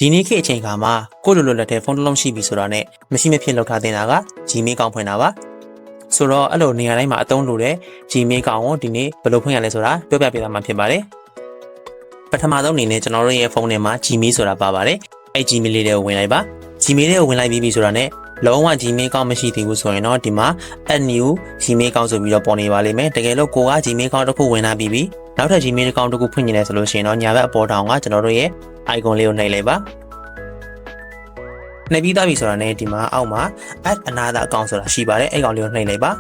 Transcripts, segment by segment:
ဒီနေ့ခေတ်အချိန်ခါမှာကိုလိုလိုလက်ထဲဖုန်းတစ်လုံးရှိပြီဆိုတာနဲ့မရှိမဖြစ်လောက်ထားတင်တာက Gmail ကောင်ဖွင့်တာပါဆိုတော့အဲ့လိုနေရာတိုင်းမှာအသုံးလိုတဲ့ Gmail ကောင်ကိုဒီနေ့ဘယ်လိုဖွင့်ရလဲဆိုတာပြောပြပေးသွားမှာဖြစ်ပါတယ်ပထမဆုံးအနေနဲ့ကျွန်တော်တို့ရဲ့ဖုန်းထဲမှာ Gmail ဆိုတာပါပါတယ်အဲ့ Gmail လေးတွေကိုဝင်လိုက်ပါ Gmail လေးကိုဝင်လိုက်ပြီးပြီဆိုတာနဲ့လုံးဝ Gmail ကောင်မရှိသေးဘူးဆိုရင်တော့ဒီမှာ add new Gmail ကောင်ဆိုပြီးတော့ပေါ်နေပါလိမ့်မယ်တကယ်လို့ကိုက Gmail ကောင်တစ်ခုဝင်လာပြီးပြီနောက်ထပ် Gmail ကောင်တစ်ခုဖွင့်နေတယ်ဆိုလို့ရှိရင်တော့ညာဘက်အပေါ်တောင်ကကျွန်တော်တို့ရဲ့ icon လေးကိုနှိပ်လိုက်ပါနှိပ်ပြီးသားပြီဆိုတာနဲ့ဒီမှာအောက်မှာ add another account ဆိုတာရှိပါတယ်အဲ့ကောင်လေးကိုနှိပ်လိုက်ပါ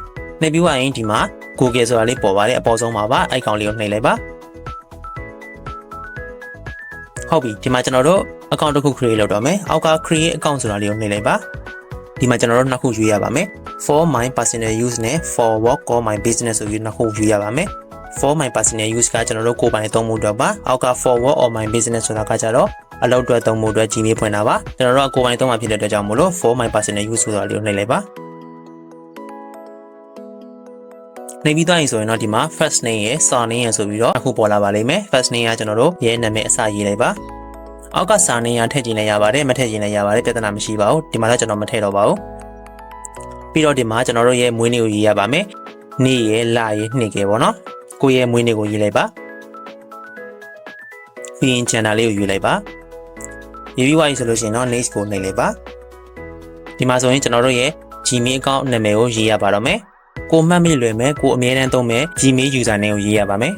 နှိပ်ပြီးသွားရင်ဒီမှာ Google ဆိုတာလေးပေါ်ပါတယ်အပေါ်ဆုံးမှာပါအဲ့ကောင်လေးကိုနှိပ်လိုက်ပါဟုတ်ပြီဒီမှာကျွန်တော်တို့ account တစ်ခု create လုပ်တော့မယ်အောက်က create account ဆိုတာလေးကိုနှိပ်လိုက်ပါဒီမှာကျွန်တော်တို့နှစ်ခုရွေးရပါမယ် for my personal use နဲ့ for work or my business ဆိုပြီးနှစ်ခုရွေးရပါမယ် for my personal use ကကျွန်တော်တို့ကိုယ်ပိုင်သုံးမှုအတွက်ပါအောက်က for work or my business ဆိုတာကကြတော့အလုပ်အတွက်သုံးမှုအတွက် Gmail ဖွင့်တာပါကျွန်တော်တို့ကကိုယ်ပိုင်သုံးမှာဖြစ်တဲ့အတွက်ကြောင့်မို့လို့ for my personal use ဆိုတာလေးကိုနှိပ်လိုက်ပါနှိပ်ပြီးသွားရင်ဆိုရင်တော့ဒီမှာ first name ရယ် surname ရယ်ဆိုပြီးတော့အခုပေါ်လာပါလိမ့်မယ် first name ကကျွန်တော်တို့ရဲ့နာမည်အစရေးလိုက်ပါအောက်က surname ရထည့်ကြည့်လိုက်ရပါတယ်မထည့်ကြည့်လိုက်ရပါတယ်ပြဿနာမရှိပါဘူးဒီမှာတော့ကျွန်တော်မထည့်တော့ပါဘူးပြီးတော့ဒီမှာကျွန်တော်တို့ရဲ့မွေးနေ့ကိုရေးရပါမယ်နေ့ရယ်လရယ်နှစ်ရယ်ပေါ့နော်ကိုယ့်ရဲ့မွေးနေ့ကိုရေးလိုက်ပါပြီးရင် channel လေးကိုရွေးလိုက်ပါရေးပြီးွားပြီဆိုလို့ရှိရင်တော့ next ကိုနှိပ်လိုက်ပါဒီမှာဆိုရင်ကျွန်တော်တို့ရဲ့ Gmail account နာမည်ကိုရေးရပါတော့မယ်ကိုမှတ်မိလွယ်မယ်ကိုအမြဲတမ်းသုံးမယ် Gmail user name ကိုရေးရပါမယ်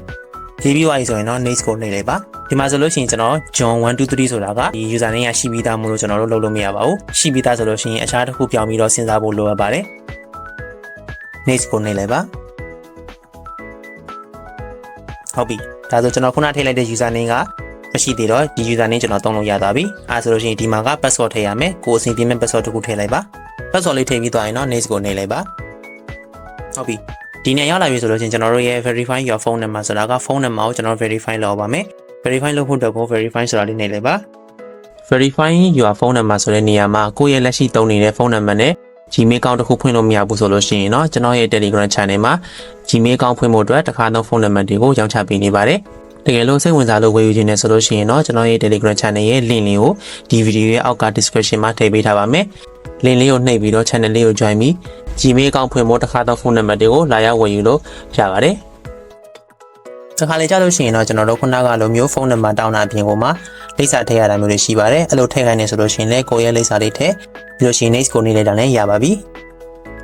ရေးပြီးွားပြီဆိုရင်တော့ next ကိုနှိပ်လိုက်ပါဒီမှာဆိုလို့ရှိရင်ကျွန်တော် John 123ဆိုတာကဒီ user name ရရှိပြီးသားမို့လို့ကျွန်တော်တို့လုပ်လို့မရပါဘူးရှိပြီးသားဆိုလို့ရှိရင်အခြားတစ်ခုပြောင်းပြီးတော့စဉ်းစားဖို့လိုအပ်ပါတယ် next ကိုနှိပ်လိုက်ပါဟုတ်ပြီဒါဆိုကျွန်တော်ခုနထည့်လိုက်တဲ့ user name ကမရှိသေးတော့ဒီ user name ကျွန်တော်သုံးလို့ရသွားပြီအဲဆိုလို့ရှိရင်ဒီမှာက password ထည့်ရမယ်ကိုအဆင်ပြေမဲ့ password တစ်ခုထည့်လိုက်ပါ password လေးထည့်ပြီးသွားရင်တော့ next ကိုနှိပ်လိုက်ပါဟုတ်ပြီဒီနေ့ရောက်လာပြီဆိုလို့ရှိရင်ကျွန်တော်တို့ရဲ့ verify your phone number ဆိုတာက phone number ကိုကျွန်တော် verify လုပ်ပါမယ် verify လုပ်ဖို့အတွက်ကို verify ဆိုတာလေးနှိပ်လိုက်ပါ verify your phone number ဆိုတဲ့နေရာမှာကိုယ့်ရဲ့လက်ရှိသုံးနေတဲ့ phone number နဲ့ Gmail account တစ်ခုဖွင့်လို့မရဘူးဆိုလို့ရှိရင်เนาะကျွန်တော်ရဲ့ Telegram channel မှာ Gmail account ဖွင့်ဖို့အတွက်တစ်ခါသုံး phone number တွေကိုရောင်းချပေးနေပါတယ်တကယ်လို့စိတ်ဝင်စားလို့ဝယ်ယူခြင်းနဲ့ဆိုလို့ရှိရင်เนาะကျွန်တော်ရဲ့ Telegram channel ရဲ့ link လေးကိုဒီ video ရဲ့အောက်က description မှာထည့်ပေးထားပါမယ် link လေးကိုနှိပ်ပြီးတော့ channel လေးကို join ပြီး Gmail account ဖွင့်ဖို့တစ်ခါသုံး phone number တွေကိုလာရောက်ဝယ်ယူလို့ရပါတယ်တခါလေကြာလို့ရှိရင်တော့ကျွန်တော်တို့ခုနကလိုမျိုးဖုန်းနံပါတ်တောင်းတာအပြင်ကိုမှလိပ်စာထည့်ရတာမျိုးတွေရှိပါတယ်အဲ့လိုထည့်ခိုင်းနေဆိုလို့ရှိရင်လည်းကိုယ့်ရဲ့လိပ်စာလေးထည့်ပြီးလို့ရှိရင် next ကိုနှိပ်လိုက်တာလည်းရပါပြီ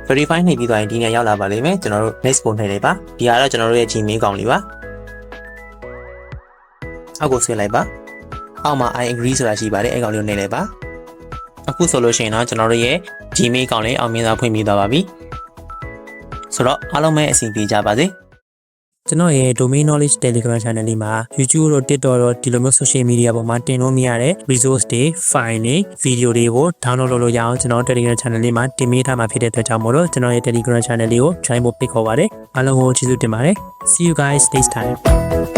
verify နှိပ်ပြီးသွားရင်ဒီနေ့ရောက်လာပါလိမ့်မယ်ကျွန်တော်တို့ next ကိုနှိပ်လိုက်ပါဒီကတော့ကျွန်တော်တို့ရဲ့ Gmail ကောင်လေးပါအောက်ကိုဆွဲလိုက်ပါအောက်မှာ I agree ဆိုတာရှိပါတယ်အဲ့ကောင်လေးကိုနှိပ်လိုက်ပါအခုဆိုလို့ရှိရင်တော့ကျွန်တော်တို့ရဲ့ Gmail ကောင်လေးအောင်မြင်စွာဖွင့်ပြီးသွားပါပြီဆိုတော့အားလုံးပဲအဆင်ပြေကြပါစေကျွန်တော်ရဲ့ domain knowledge telegram channel လေးမှာ YouTube တို့ TikTok တို့ဒီလိုမျိုး social media ပေါ်မှာတင်လို့မရတဲ့ resource တွေ file တွေ video တွေကို download လုပ်လို့ရအောင်ကျွန်တော် telegram channel လေးမှာတင်ပေးထားမှာဖြစ်တဲ့အတွက်ကြောင့်မို့လို့ကျွန်တော်ရဲ့ telegram channel လေးကို join ဖို့ဖိတ်ခေါ်ပါတယ်အားလုံးကိုကျေးဇူးတင်ပါတယ် see you guys next time